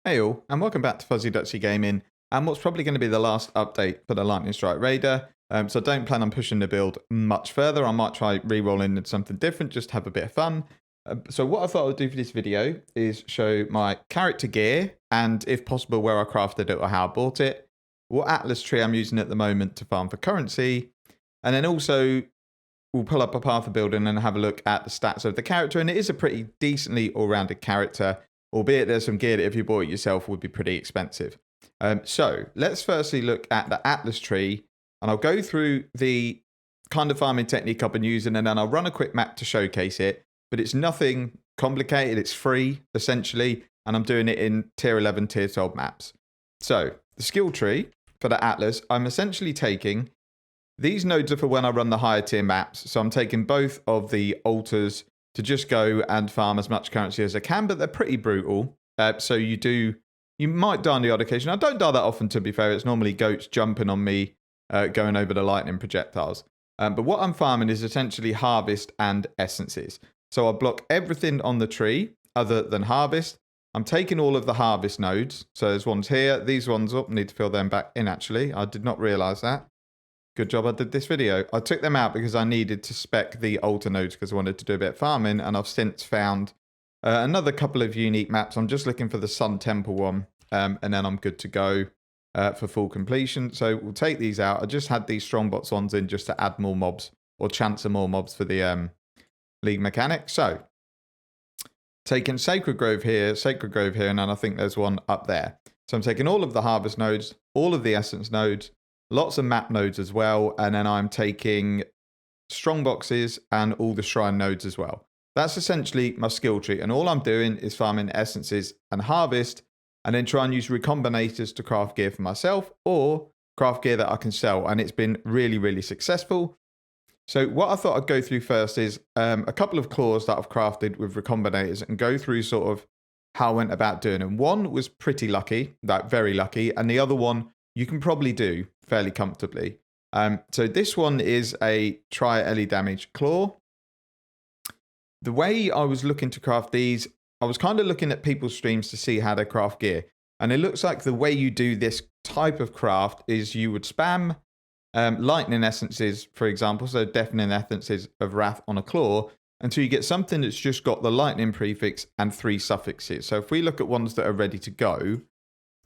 Hey all, and welcome back to Fuzzy Dutchy Gaming, and what's probably going to be the last update for the Lightning Strike Raider. So I don't plan on pushing the build much further. I might try re-rolling into something different, just to have a bit of fun. So what I thought I would do for this video is show my character gear, and if possible, where I crafted it or how I bought it, what Atlas tree I'm using at the moment to farm for currency, and then also we'll pull up a path of building and have a look at the stats of the character, and it is a pretty decently all-rounded character. Albeit there's some gear that if you bought it yourself would be pretty expensive. So let's firstly look at the Atlas tree, and I'll go through the kind of farming technique I've been using, and then I'll run a quick map to showcase it. But it's nothing complicated, it's free essentially, and I'm doing it in tier 11, tier 12 maps. So the skill tree for the Atlas, I'm essentially taking, these nodes are for when I run the higher tier maps. So I'm taking both of the altars to just go and farm as much currency as I can, but they're pretty brutal. So you might die on the odd occasion. I don't die that often, to be fair. It's normally goats jumping on me, going over the lightning projectiles. But what I'm farming is essentially harvest and essences. So I block everything on the tree other than harvest. I'm taking all of the harvest nodes. So there's ones here. These ones up. Need to fill them back in, actually. I did not realize that. Good job I did this video. I took them out because I needed to spec the altar nodes because I wanted to do a bit of farming, and I've since found another couple of unique maps. I'm just looking for the Sun Temple one, and then I'm good to go for full completion. So we'll take these out. I just had these Strongbox ones in just to add more mobs or chance of more mobs for the league mechanic. So taking Sacred Grove here, and then I think there's one up there. So I'm taking all of the harvest nodes, all of the essence nodes, lots of map nodes as well, and then I'm taking strong boxes and all the shrine nodes as well. That's essentially my skill tree, and all I'm doing is farming essences and harvest, and then try and use recombinators to craft gear for myself or craft gear that I can sell, and it's been really, really successful. So what I thought I'd go through first is a couple of claws that I've crafted with recombinators and go through sort of how I went about doing them. One was pretty lucky, like very lucky, and the other one you can probably do fairly comfortably. So this one is a tri-ele damage claw. The way I was looking to craft these, I was kind of looking at people's streams to see how they craft gear. And it looks like the way you do this type of craft is you would spam lightning essences, for example, so deafening essences of wrath on a claw, until you get something that's just got the lightning prefix and 3 suffixes. So if we look at ones that are ready to go,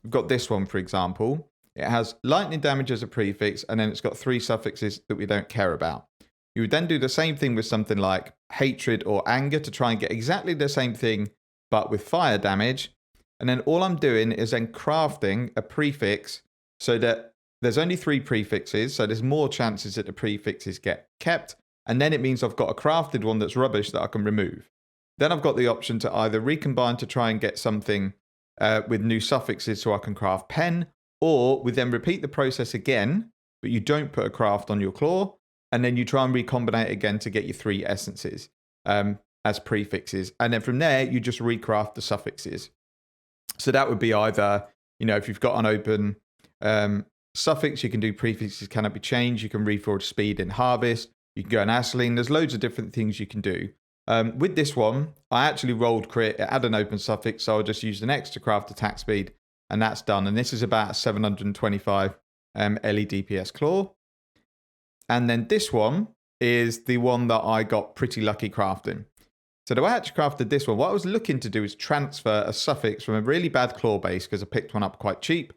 we've got this one, for example. It has lightning damage as a prefix, and then it's got 3 suffixes that we don't care about. You would then do the same thing with something like hatred or anger to try and get exactly the same thing, but with fire damage. And then all I'm doing is then crafting a prefix so that there's only 3 prefixes, so there's more chances that the prefixes get kept. And then it means I've got a crafted one that's rubbish that I can remove. Then I've got the option to either recombine to try and get something with new suffixes so I can craft pen, or we then repeat the process again, but you don't put a craft on your claw, and then you try and recombine it again to get your 3 essences as prefixes. And then from there, you just recraft the suffixes. So that would be either, if you've got an open suffix, you can do prefixes cannot be changed. You can reforge speed in harvest. You can go in Aisling. There's loads of different things you can do. With this one, I actually rolled crit. It had an open suffix, so I'll just use an X to craft attack speed. And that's done. And this is about 725 LE DPS claw. And then this one is the one that I got pretty lucky crafting. So the way I actually crafted this one, what I was looking to do is transfer a suffix from a really bad claw base, because I picked one up quite cheap,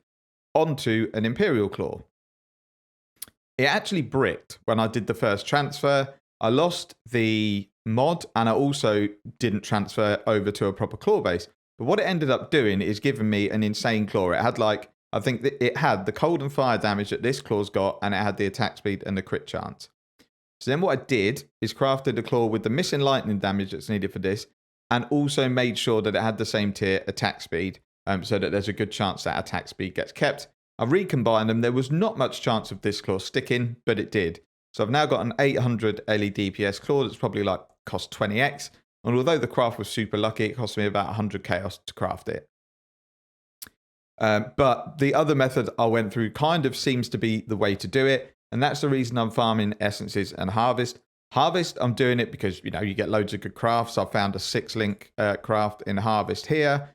onto an Imperial claw. It actually bricked when I did the first transfer. I lost the mod, and I also didn't transfer over to a proper claw base. But what it ended up doing is giving me an insane claw. It had I think that it had the cold and fire damage that this claw's got, and it had the attack speed and the crit chance. So then what I did is crafted a claw with the missing lightning damage that's needed for this, and also made sure that it had the same tier attack speed, so that there's a good chance that attack speed gets kept. I recombined them. There was not much chance of this claw sticking, but it did. So I've now got an 800 LE DPS claw that's probably cost 20x. And although the craft was super lucky, it cost me about 100 chaos to craft it. But the other method I went through kind of seems to be the way to do it. And that's the reason I'm farming essences and harvest. Harvest, I'm doing it because, you get loads of good crafts. I found a 6-link craft in harvest here.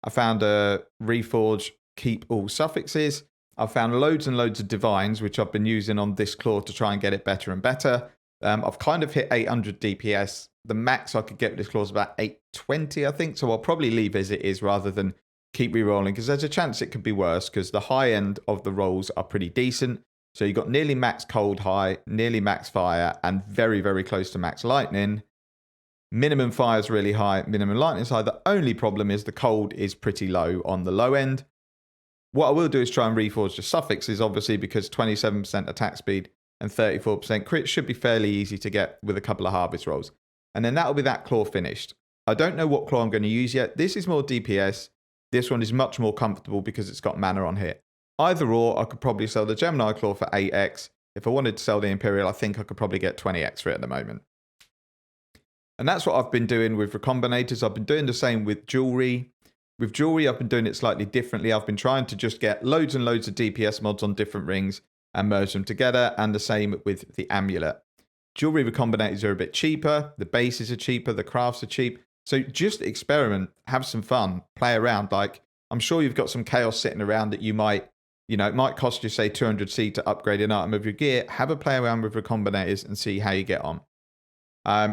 I found a Reforge keep all suffixes. I've found loads and loads of divines, which I've been using on this claw to try and get it better and better. I've kind of hit 800 DPS. The max I could get with this claw is about 820, I think. So I'll probably leave as it is rather than keep re-rolling, because there's a chance it could be worse, because the high end of the rolls are pretty decent. So you've got nearly max cold high, nearly max fire, and very, very close to max lightning. Minimum fire is really high, minimum lightning is high. The only problem is the cold is pretty low on the low end. What I will do is try and reforge the suffixes, obviously, because 27% attack speed and 34% crit should be fairly easy to get with a couple of harvest rolls. And then that'll be that claw finished. I don't know what claw I'm going to use yet. This is more DPS. This one is much more comfortable because it's got mana on hit. Either or, I could probably sell the Gemini claw for 8x. If I wanted to sell the Imperial, I think I could probably get 20x for it at the moment. And that's what I've been doing with Recombinators. I've been doing the same with jewelry. With jewelry, I've been doing it slightly differently. I've been trying to just get loads and loads of DPS mods on different rings and merge them together. And the same with the amulet. Jewelry Recombinators are a bit cheaper. The bases are cheaper. The crafts are cheap. So just experiment, have some fun, play around. Like, I'm sure you've got some chaos sitting around that you might, it might cost you, say, 200C to upgrade an item of your gear. Have a play around with Recombinators and see how you get on.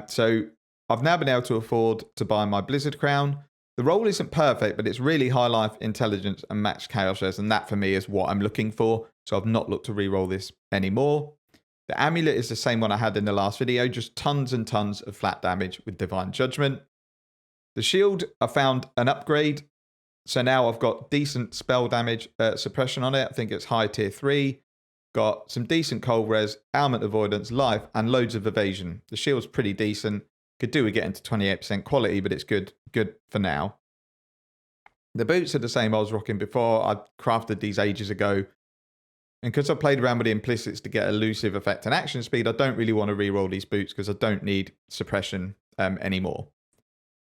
So I've now been able to afford to buy my Blizzard Crown. The roll isn't perfect, but it's really high life, intelligence, and max chaos res, and that for me is what I'm looking for. So I've not looked to re-roll this anymore. The amulet is the same one I had in the last video, just tons and tons of flat damage with Divine Judgment. The shield, I found an upgrade. So now I've got decent spell damage suppression on it. I think it's high tier 3. Got some decent cold res, ailment avoidance, life, and loads of evasion. The shield's pretty decent. Could do with getting to 28% quality, but it's good for now. The boots are the same I was rocking before. I crafted these ages ago. And because I played around with the implicits to get elusive effect and action speed, I don't really want to re-roll these boots because I don't need suppression anymore.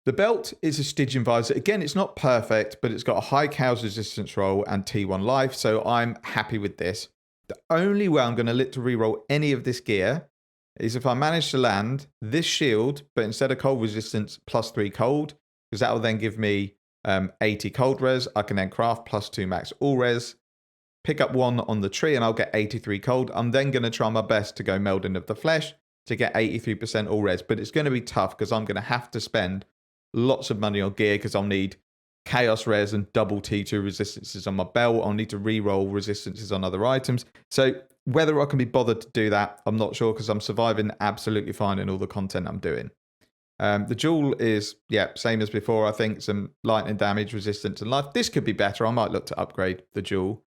The belt is a Stygian visor. Again, it's not perfect, but it's got a high chaos resistance roll and T1 life, so I'm happy with this. The only way I'm going to look to re-roll any of this gear is if I manage to land this shield, but instead of cold resistance, +3 cold, because that will then give me 80 cold res. I can then craft +2 max all res, pick up 1 on the tree, and I'll get 83 cold. I'm then going to try my best to go Melding of the Flesh to get 83% all res, but it's going to be tough because I'm going to have to spend lots of money on gear because I'll need chaos res and double T2 resistances on my belt. I'll need to re-roll resistances on other items. So whether I can be bothered to do that, I'm not sure because I'm surviving absolutely fine in all the content I'm doing. The jewel is, same as before. I think some lightning damage, resistance, and life. This could be better. I might look to upgrade the jewel.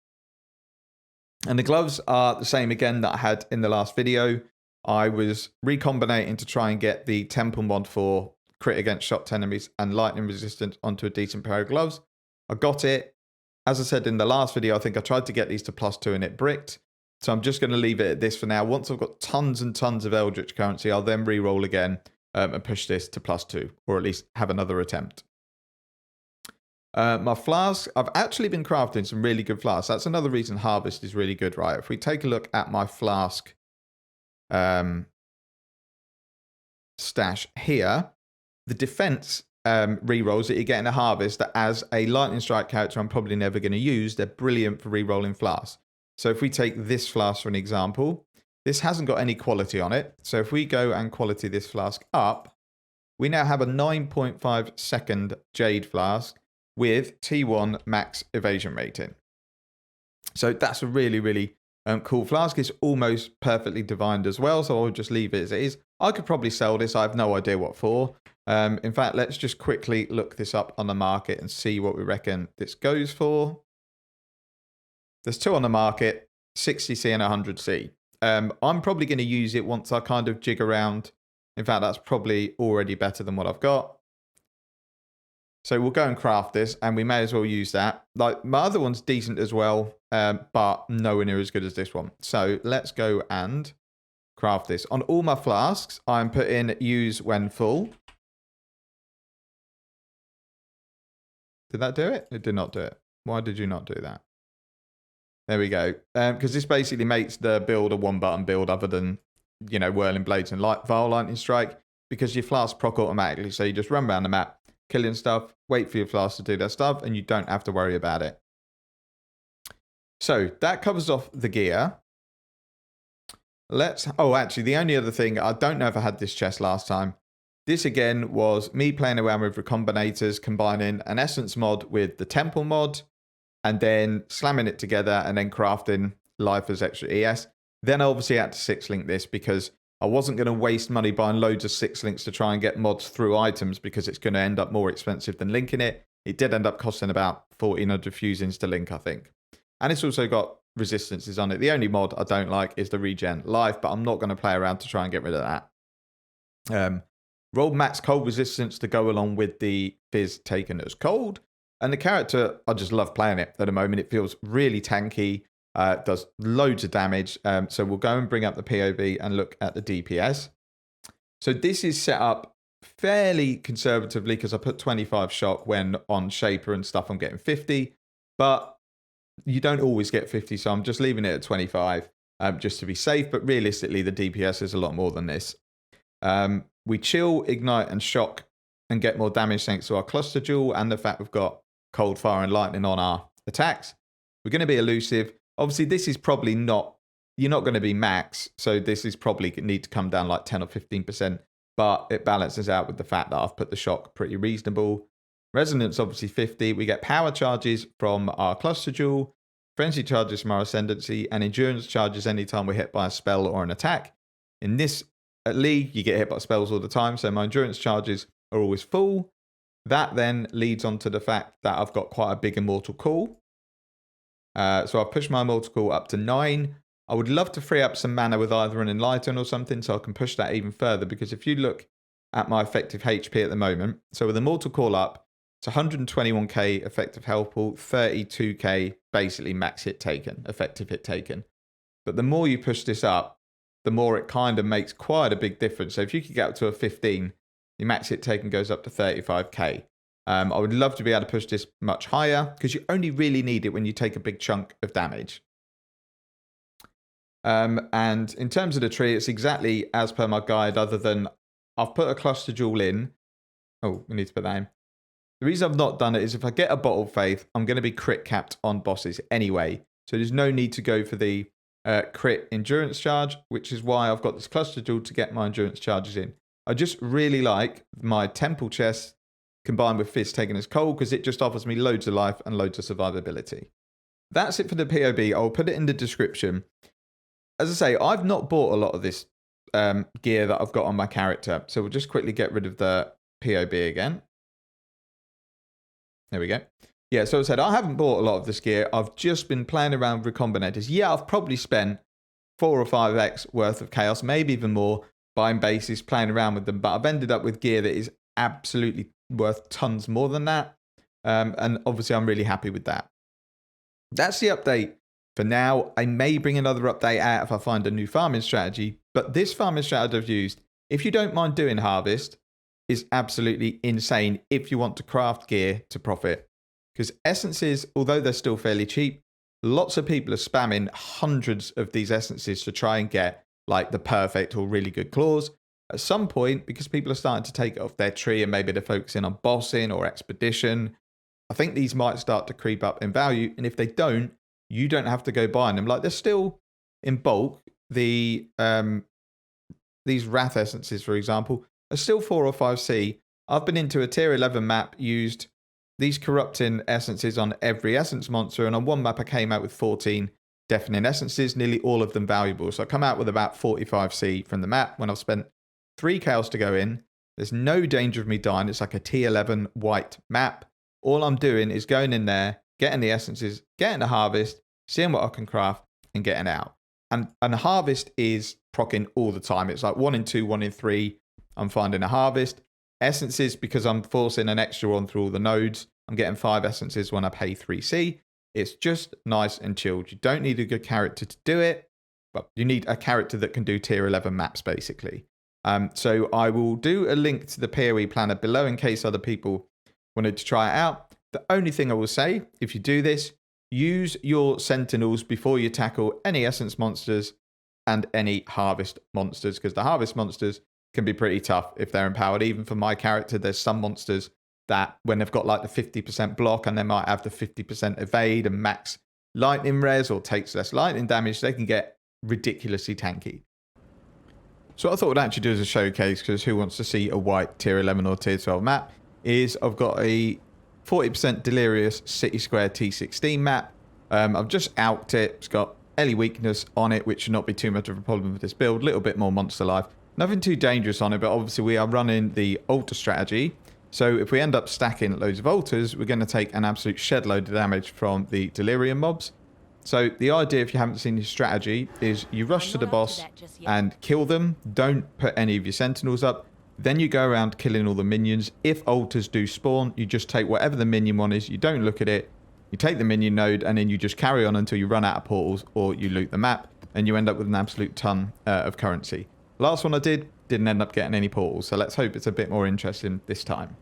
And the gloves are the same again that I had in the last video. I was recombinating to try and get the temple mod for crit against shocked enemies and lightning resistance onto a decent pair of gloves. I got it. As I said in the last video, I think I tried to get these to +2 and it bricked. So I'm just going to leave it at this for now. Once I've got tons and tons of Eldritch currency, I'll then re-roll again and push this to +2, or at least have another attempt. My flask, I've actually been crafting some really good flasks. That's another reason Harvest is really good, right? If we take a look at my flask stash here, the defense re-rolls that you get in a Harvest that as a Lightning Strike character I'm probably never going to use, they're brilliant for re-rolling flasks. So if we take this flask for an example, this hasn't got any quality on it. So if we go and quality this flask up, we now have a 9.5 second Jade flask with T1 max evasion rating. So that's a really, really cool flask. It's almost perfectly divined as well, so I'll just leave it as it is. I could probably sell this. I have no idea what for. In fact, let's just quickly look this up on the market and see what we reckon this goes for. There's 2 on the market, 60C and 100C. I'm probably going to use it once I kind of jig around. In fact, that's probably already better than what I've got. So we'll go and craft this, and we may as well use that. Like, my other one's decent as well, but nowhere near as good as this one. So let's go and craft this. On all my flasks, I'm putting use when full. Did that do it? It did not do it. Why did you not do that? There we go. Because this basically makes the build a one-button build other than, Whirling Blades and Vile Lightning Strike, because your flasks proc automatically. So you just run around the map, killing stuff, wait for your flask to do their stuff, and you don't have to worry about it. So that covers off the gear. Actually, the only other thing, I don't know if I had this chest last time. This again was me playing around with Recombinators, combining an Essence mod with the Temple mod, and then slamming it together and then crafting life as extra ES. Then I obviously had to 6-link this because I wasn't going to waste money buying loads of 6-links to try and get mods through items because it's going to end up more expensive than linking it. It did end up costing about 1,400 fusings to link, I think. And it's also got resistances on it. The only mod I don't like is the regen life, but I'm not going to play around to try and get rid of that. Rolled max cold resistance to go along with the fizz taken as cold. And the character, I just love playing it at the moment. It feels really tanky, does loads of damage. So we'll go and bring up the POE and look at the DPS. So this is set up fairly conservatively because I put 25 shock when on Shaper and stuff I'm getting 50. But you don't always get 50, so I'm just leaving it at 25 just to be safe. But realistically, the DPS is a lot more than this. We chill, ignite, and shock and get more damage thanks to our cluster jewel and the fact we've got cold, fire, and lightning on our attacks. We're going to be elusive. Obviously, this is probably not, you're not going to be max, so this is probably need to come down like 10 or 15%, but it balances out with the fact that I've put the shock pretty reasonable. Resonance, obviously 50. We get power charges from our cluster jewel, frenzy charges from our ascendancy, and endurance charges anytime we're hit by a spell or an attack. In this league, you get hit by spells all the time, so my endurance charges are always full. That then leads on to the fact that I've got quite a big immortal call. So I've pushed my immortal call up to 9. I would love to free up some mana with either an enlighten or something, so I can push that even further, because if you look at my effective HP at the moment, so with immortal call up, it's 121k effective health pool, 32k basically max hit taken, effective hit taken. But the more you push this up, the more it kind of makes quite a big difference. So if you could get up to a 15, your max hit taken goes up to 35k. I would love to be able to push this much higher because you only really need it when you take a big chunk of damage. And in terms of the tree, it's exactly as per my guide, other than I've put a cluster jewel in. Oh, we need to put that in. The reason I've not done it is if I get a bottle of faith, I'm going to be crit capped on bosses anyway. So there's no need to go for the crit endurance charge, which is why I've got this cluster jewel to get my endurance charges in. I just really like my temple chest combined with fizz taken as cold because it just offers me loads of life and loads of survivability. That's it for the POB. I'll put it in the description. As I say, I've not bought a lot of this gear that I've got on my character. So we'll just quickly get rid of the POB again. There we go. Yeah, so as I said, I haven't bought a lot of this gear. I've just been playing around with Recombinators. Yeah, I've probably spent 4 or 5x worth of chaos, maybe even more, buying bases, playing around with them. But I've ended up with gear that is absolutely worth tons more than that. And obviously, I'm really happy with that. That's the update for now. I may bring another update out if I find a new farming strategy. But this farming strategy I've used, if you don't mind doing harvest, is absolutely insane if you want to craft gear to profit. Because essences, although they're still fairly cheap, lots of people are spamming hundreds of these essences to try and get like the perfect or really good claws. At some point, because people are starting to take it off their tree and maybe they're focusing on bossing or expedition, I think these might start to creep up in value. And if they don't, you don't have to go buying them. Like they're still in bulk. These Wrath essences, for example, are still 4 or 5C. I've been into a tier 11 map, used these corrupting essences on every essence monster, and on one map I came out with 14 deafening essences, nearly all of them valuable. So I come out with about 45C from the map when I've spent 3 chaos to go in. There's no danger of me dying. It's like a T11 white map. All I'm doing is going in there, getting the essences, getting the harvest, seeing what I can craft, and getting out. And harvest is proccing all the time. It's like 1 in 2, 1 in 3. I'm finding a harvest. Essences, because I'm forcing an extra one through all the nodes, I'm getting 5 essences when I pay 3C. It's just nice and chilled. You don't need a good character to do it, but you need a character that can do tier 11 maps, basically. So I will do a link to the POE planner below in case other people wanted to try it out. The only thing I will say, if you do this, use your Sentinels before you tackle any essence monsters and any harvest monsters, because the harvest monsters can be pretty tough if they're empowered. Even for my character, there's some monsters that when they've got like the 50% block and they might have the 50% evade and max lightning res or takes less lightning damage, they can get ridiculously tanky. So what I thought I'd actually do as a showcase, because who wants to see a white tier 11 or tier 12 map, is I've got a 40% Delirious City Square T16 map. I've just alked it. It's got any weakness on it, which should not be too much of a problem with this build. A little bit more monster life. Nothing too dangerous on it, but obviously we are running the altar strategy. So if we end up stacking loads of altars, we're going to take an absolute shed load of damage from the Delirium mobs. So the idea, if you haven't seen his strategy, is you rush to the boss and kill them. Don't put any of your sentinels up. Then you go around killing all the minions. If altars do spawn, you just take whatever the minion one is. You don't look at it. You take the minion node, and then you just carry on until you run out of portals or you loot the map, and you end up with an absolute ton of currency. Last one I didn't end up getting any portals, so let's hope it's a bit more interesting this time.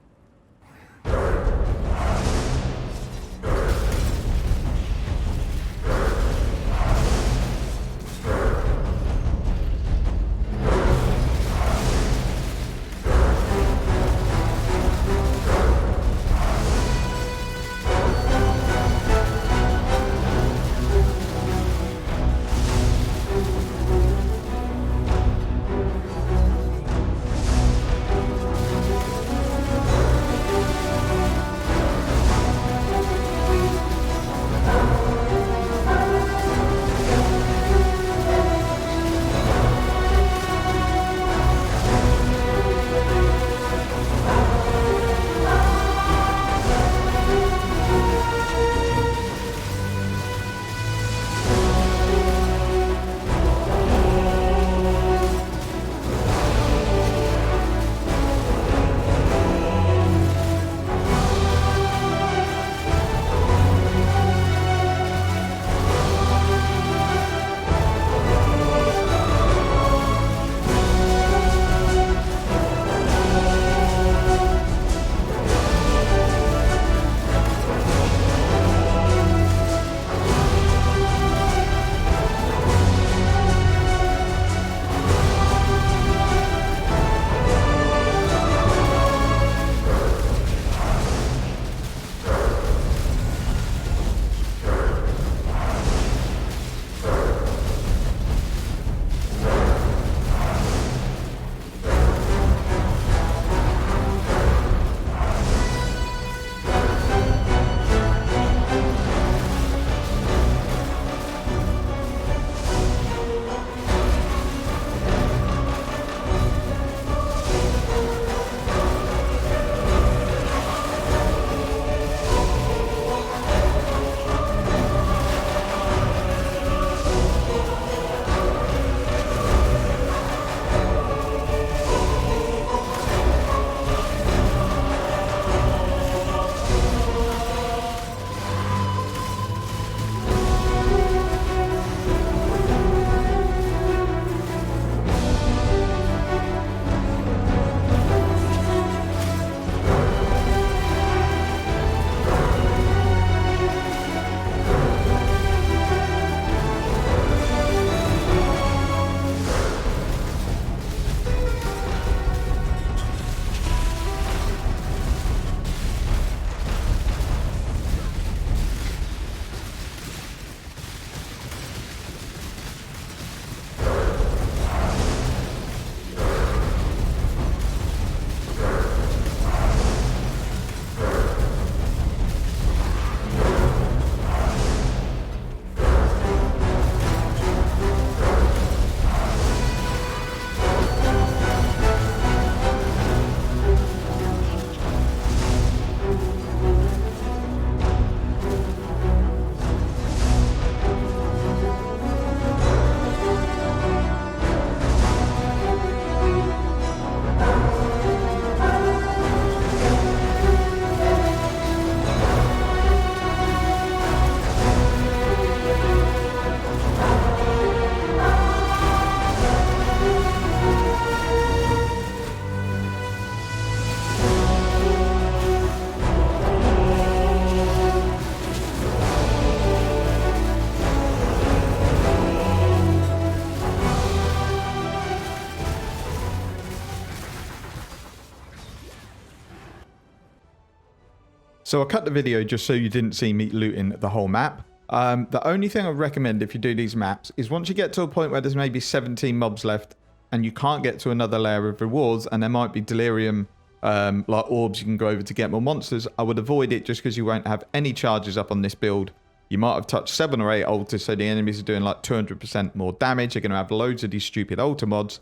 So I cut the video just so you didn't see me looting the whole map. The only thing I recommend if you do these maps is once you get to a point where there's maybe 17 mobs left and you can't get to another layer of rewards and there might be delirium like orbs you can go over to get more monsters, I would avoid it just because you won't have any charges up on this build. You might have touched 7 or 8 altars, so the enemies are doing like 200% more damage. You're going to have loads of these stupid altar mods.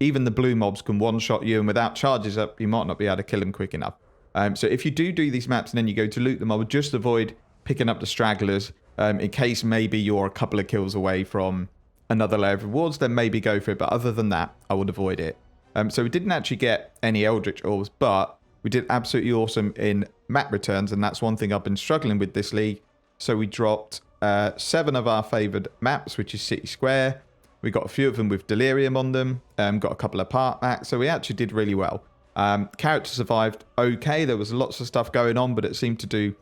Even the blue mobs can one-shot you, and without charges up, you might not be able to kill them quick enough. So if you do these maps and then you go to loot them, I would just avoid picking up the stragglers in case maybe you're a couple of kills away from another layer of rewards, then maybe go for it. But other than that, I would avoid it. So we didn't actually get any Eldritch Orbs, but we did absolutely awesome in map returns, and that's one thing I've been struggling with this league. So we dropped 7 of our favoured maps, which is City Square. We got a few of them with Delirium on them. Got a couple of part maps. So we actually did really well. Character survived okay. There was lots of stuff going on, but it seemed to do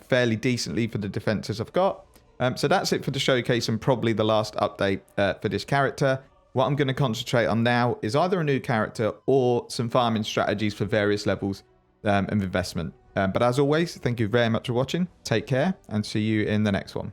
fairly decently for the defences I've got. So that's it for the showcase and probably the last update for this character. What I'm going to concentrate on now is either a new character or some farming strategies for various levels of investment. But as always, thank you very much for watching. Take care and see you in the next one.